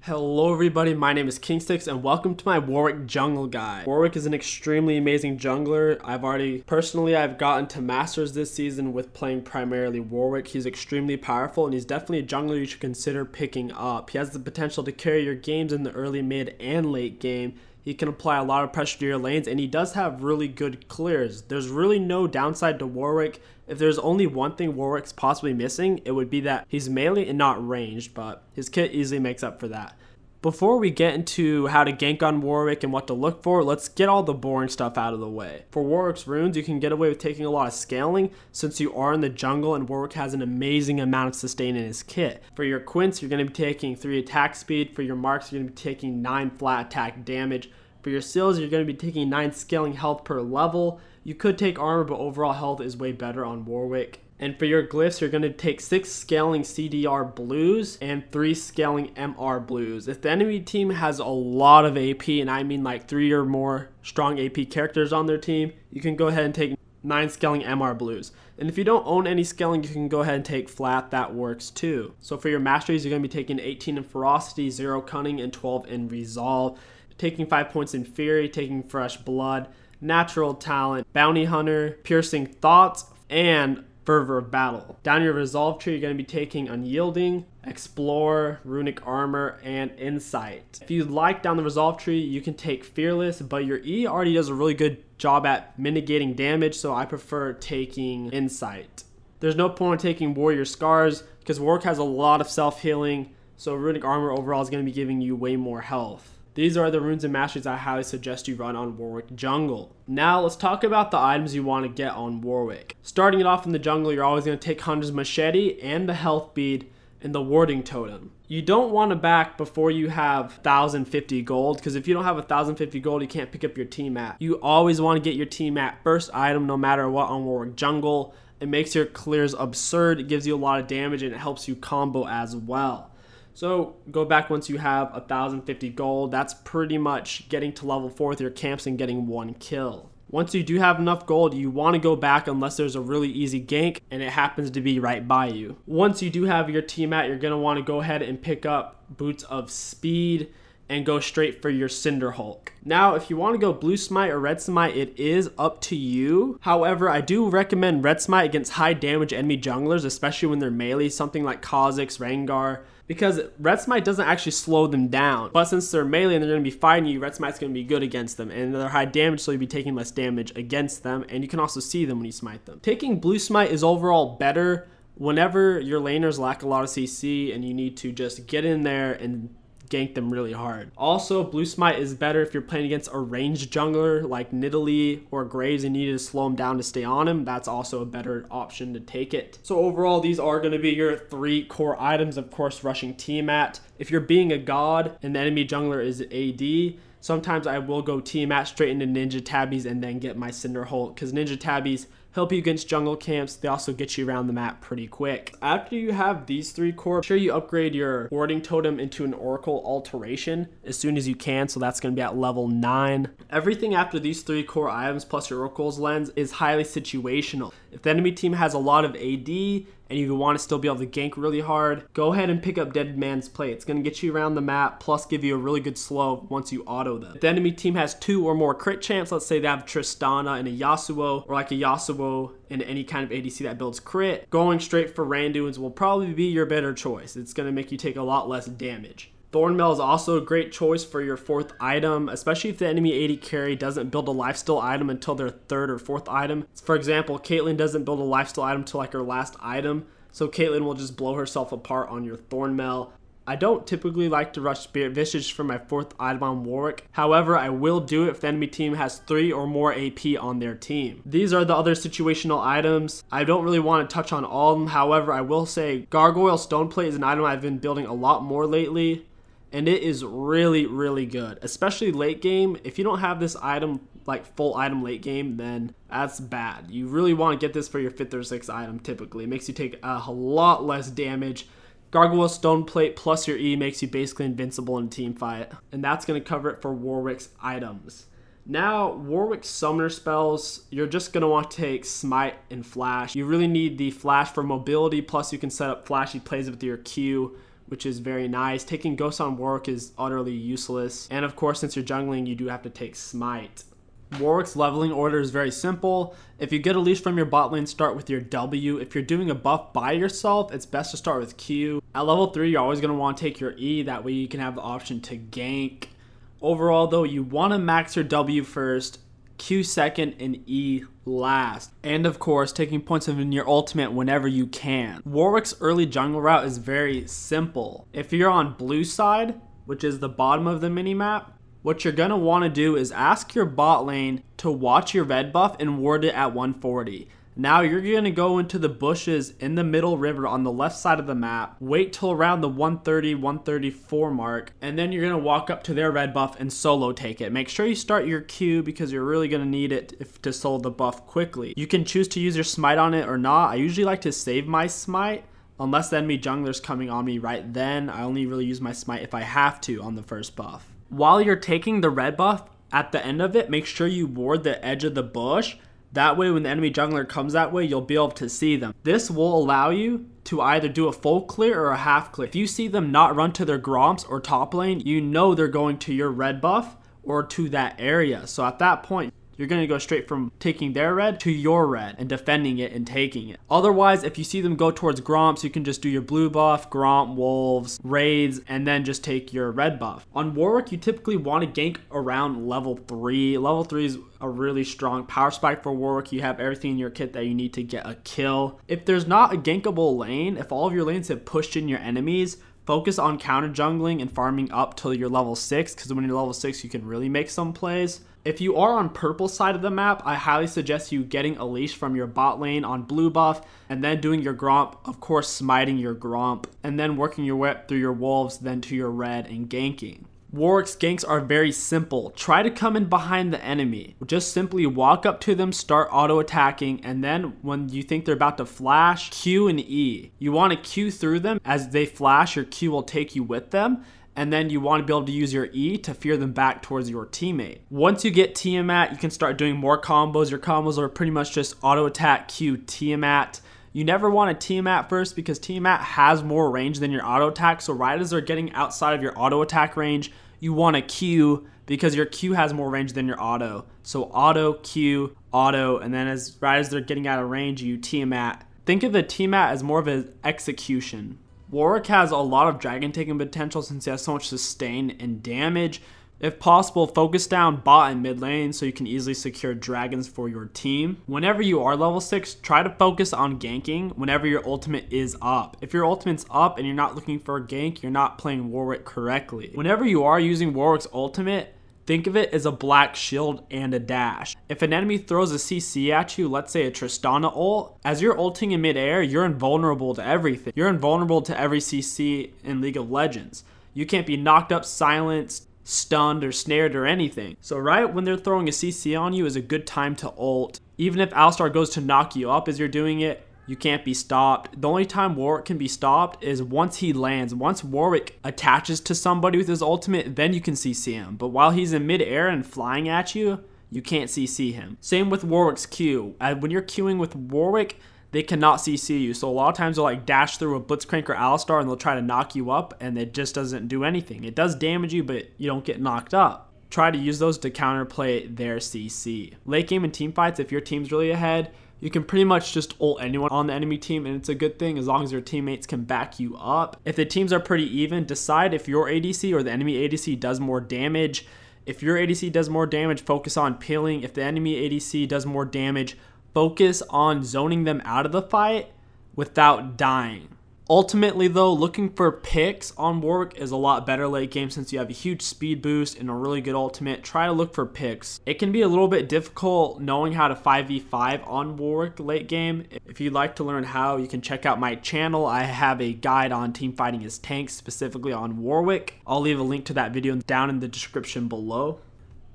Hello everybody, my name is KingStix and welcome to my Warwick Jungle guide. Warwick is an extremely amazing jungler. I've gotten to Masters this season with playing primarily Warwick. He's extremely powerful and he's definitely a jungler you should consider picking up. He has the potential to carry your games in the early, mid, and late game. He can apply a lot of pressure to your lanes, and he does have really good clears. There's really no downside to Warwick. If there's only one thing Warwick's possibly missing, it would be that he's melee and not ranged, but his kit easily makes up for that. Before we get into how to gank on Warwick and what to look for, let's get all the boring stuff out of the way. For Warwick's runes, you can get away with taking a lot of scaling since you are in the jungle and Warwick has an amazing amount of sustain in his kit. For your quints, you're going to be taking 3 attack speed. For your marks, you're going to be taking 9 flat attack damage. For your seals, you're going to be taking 9 scaling health per level. You could take armor, but overall health is way better on Warwick. And for your glyphs, you're going to take 6 scaling CDR blues and 3 scaling MR blues. If the enemy team has a lot of AP, and I mean like 3 or more strong AP characters on their team, you can go ahead and take 9 scaling MR blues. And if you don't own any scaling, you can go ahead and take flat. That works too. So for your masteries, you're going to be taking 18 in ferocity, 0 cunning, and 12 in resolve. Taking 5 points in fury, taking fresh blood, natural talent, bounty hunter, piercing thoughts, and fervor of battle. Down your resolve tree, you're going to be taking unyielding, explore, runic armor, and insight. If you like down the resolve tree, you can take fearless, but your E already does a really good job at mitigating damage, so I prefer taking insight. There's no point in taking warrior scars because Warwick has a lot of self-healing, so runic armor overall is going to be giving you way more health. These are the runes and masteries I highly suggest you run on Warwick Jungle. Now let's talk about the items you want to get on Warwick. Starting it off in the jungle, you're always going to take Hunter's Machete and the health bead and the warding totem. You don't want to back before you have 1050 gold, because if you don't have 1050 gold, you can't pick up your team map. You always want to get your team map first item no matter what on Warwick Jungle. It makes your clears absurd, it gives you a lot of damage, and it helps you combo as well. So go back once you have 1050 gold. That's pretty much getting to level 4 with your camps and getting 1 kill. Once you do have enough gold, you want to go back unless there's a really easy gank and it happens to be right by you. Once you do have your team mat, you're going to want to go ahead and pick up Boots of Speed and go straight for your Cinder Hulk. Now, if you want to go Blue Smite or Red Smite, it is up to you. However, I do recommend Red Smite against high damage enemy junglers, especially when they're melee, something like Kha'Zix, Rengar, because Red Smite doesn't actually slow them down. But since they're melee and they're going to be fighting you, Red Smite's going to be good against them. And they're high damage, so you'll be taking less damage against them. And you can also see them when you smite them. Taking Blue Smite is overall better whenever your laners lack a lot of CC and you need to just get in there and gank them really hard. Also, Blue Smite is better if you're playing against a ranged jungler like Nidalee or Graves and you need to slow him down to stay on him. That's also a better option to take it. So overall, these are going to be your 3 core items. Of course, rushing Tiamat. If you're being a god and the enemy jungler is AD, sometimes I will go Tiamat straight into Ninja Tabbies and then get my Cinder Hulk, because Ninja Tabbies help you against jungle camps. They also get you around the map pretty quick. After you have these 3 core, make sure you upgrade your warding totem into an Oracle alteration as soon as you can, so that's going to be at level 9. Everything after these 3 core items plus your Oracle's lens is highly situational. If the enemy team has a lot of AD and you want to still be able to gank really hard, go ahead and pick up Dead Man's Play. It's going to get you around the map, plus give you a really good slow once you auto them. If the enemy team has 2 or more crit champs, let's say they have Tristana and a Yasuo, or like a Yasuo and any kind of ADC that builds crit, going straight for Randuins will probably be your better choice. It's going to make you take a lot less damage. Thornmail is also a great choice for your 4th item, especially if the enemy AD carry doesn't build a lifesteal item until their 3rd or 4th item. For example, Caitlyn doesn't build a lifesteal item until like her last item, so Caitlyn will just blow herself apart on your Thornmail. I don't typically like to rush Spirit Visage for my 4th item on Warwick. However, I will do it if the enemy team has 3 or more AP on their team. These are the other situational items. I don't really want to touch on all of them. However, I will say Gargoyle Stoneplate is an item I've been building a lot more lately, and it is really, really good, especially late game. If you don't have this item, like full item late game, then that's bad. You really want to get this for your 5th or 6th item typically. It makes you take a lot less damage. Gargoyle Stoneplate plus your E makes you basically invincible in a team fight. And that's going to cover it for Warwick's items. Now, Warwick's summoner spells, you're just going to want to take Smite and Flash. You really need the Flash for mobility, plus you can set up flashy plays with your Q which is very nice. Taking Ghost on Warwick is utterly useless. And of course, since you're jungling, you do have to take Smite. Warwick's leveling order is very simple. If you get a leash from your bot lane, start with your W. If you're doing a buff by yourself, it's best to start with Q. At level 3, you're always going to want to take your E. That way you can have the option to gank. Overall though, you want to max your W first, Q second, and E last. And of course, taking points in your ultimate whenever you can. Warwick's early jungle route is very simple. If you're on blue side, which is the bottom of the minimap, what you're going to want to do is ask your bot lane to watch your red buff and ward it at 140. Now you're going to go into the bushes in the middle river on the left side of the map, wait till around the 130, 134 mark, and then you're going to walk up to their red buff and solo take it. Make sure you start your Q because you're really going to need it to solo the buff quickly. You can choose to use your smite on it or not. I usually like to save my smite unless the enemy jungler's coming on me right then. I only really use my smite if I have to on the first buff. While you're taking the red buff, at the end of it, make sure you ward the edge of the bush. That way, when the enemy jungler comes that way, you'll be able to see them. This will allow you to either do a full clear or a half clear. If you see them not run to their gromps or top lane, you know they're going to your red buff or to that area. So at that point, you're going to go straight from taking their red to your red and defending it and taking it. Otherwise, if you see them go towards gromps, you can just do your blue buff, gromp, wolves, raids, and then just take your red buff. On Warwick, you typically want to gank around level 3. Level 3 is a really strong power spike for Warwick. You have everything in your kit that you need to get a kill. If there's not a gankable lane, if all of your lanes have pushed in your enemies, focus on counter jungling and farming up till you're level 6, because when you're level 6, you can really make some plays. If you are on purple side of the map, I highly suggest you getting a leash from your bot lane on blue buff and then doing your gromp, of course smiting your gromp, and then working your way up through your wolves, then to your red and ganking. Warwick's ganks are very simple. Try to come in behind the enemy. Just simply walk up to them, start auto attacking, and then when you think they're about to flash, Q and E. You want to Q through them. As they flash, your Q will take you with them. And then you want to be able to use your E to fear them back towards your teammate. Once you get Tiamat, you can start doing more combos. Your combos are pretty much just auto attack, Q, Tiamat. You never want to Tiamat first because Tiamat has more range than your auto attack. So right as they're getting outside of your auto attack range, you want to Q because your Q has more range than your auto. So auto, Q, auto, and then right as they're getting out of range, you Tiamat. Think of the Tiamat as more of an execution. Warwick has a lot of dragon taking potential since he has so much sustain and damage. If possible, focus down bot and mid lane so you can easily secure dragons for your team. Whenever you are level 6, try to focus on ganking whenever your ultimate is up. If your ultimate's up and you're not looking for a gank, you're not playing Warwick correctly. Whenever you are using Warwick's ultimate, think of it as a black shield and a dash. If an enemy throws a CC at you, let's say a Tristana ult, as you're ulting in midair, you're invulnerable to everything. You're invulnerable to every CC in League of Legends. You can't be knocked up, silenced, stunned, or snared or anything. So right when they're throwing a CC on you is a good time to ult. Even if Alistar goes to knock you up as you're doing it, you can't be stopped. The only time Warwick can be stopped is once he lands. Once Warwick attaches to somebody with his ultimate, then you can CC him. But while he's in mid-air and flying at you, you can't CC him. Same with Warwick's Q. When you're queuing with Warwick, they cannot CC you. So a lot of times they'll like dash through a Blitzcrank or Alistar and they'll try to knock you up and it just doesn't do anything. It does damage you, but you don't get knocked up. Try to use those to counterplay their CC. Late game and team fights, if your team's really ahead, you can pretty much just ult anyone on the enemy team, and it's a good thing as long as your teammates can back you up. If the teams are pretty even, decide if your ADC or the enemy ADC does more damage. If your ADC does more damage, focus on peeling. If the enemy ADC does more damage, focus on zoning them out of the fight without dying. Ultimately though, looking for picks on Warwick is a lot better late game since you have a huge speed boost and a really good ultimate. Try to look for picks. It can be a little bit difficult knowing how to 5v5 on Warwick late game. If you'd like to learn how, you can check out my channel. I have a guide on team fighting as tanks, specifically on Warwick. I'll leave a link to that video down in the description below.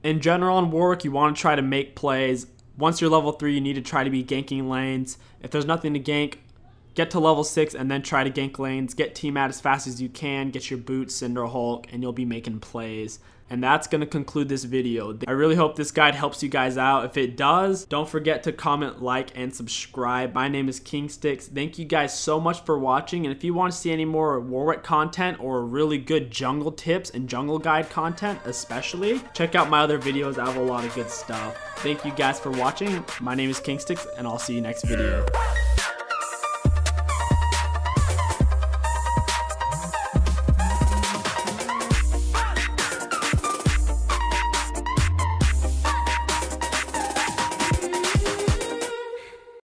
In general on Warwick, you want to try to make plays. Once you're level 3, you need to try to be ganking lanes. If there's nothing to gank, Get to level 6 and then try to gank lanes, get team out as fast as you can, get your boots, Cinder Hulk, and you'll be making plays. And that's going to conclude this video. I really hope this guide helps you guys out. If it does, don't forget to comment, like, and subscribe. My name is KingStix. Thank you guys so much for watching. And if you want to see any more Warwick content or really good jungle tips and jungle guide content especially, check out my other videos. I have a lot of good stuff. Thank you guys for watching. My name is KingStix, and I'll see you next video.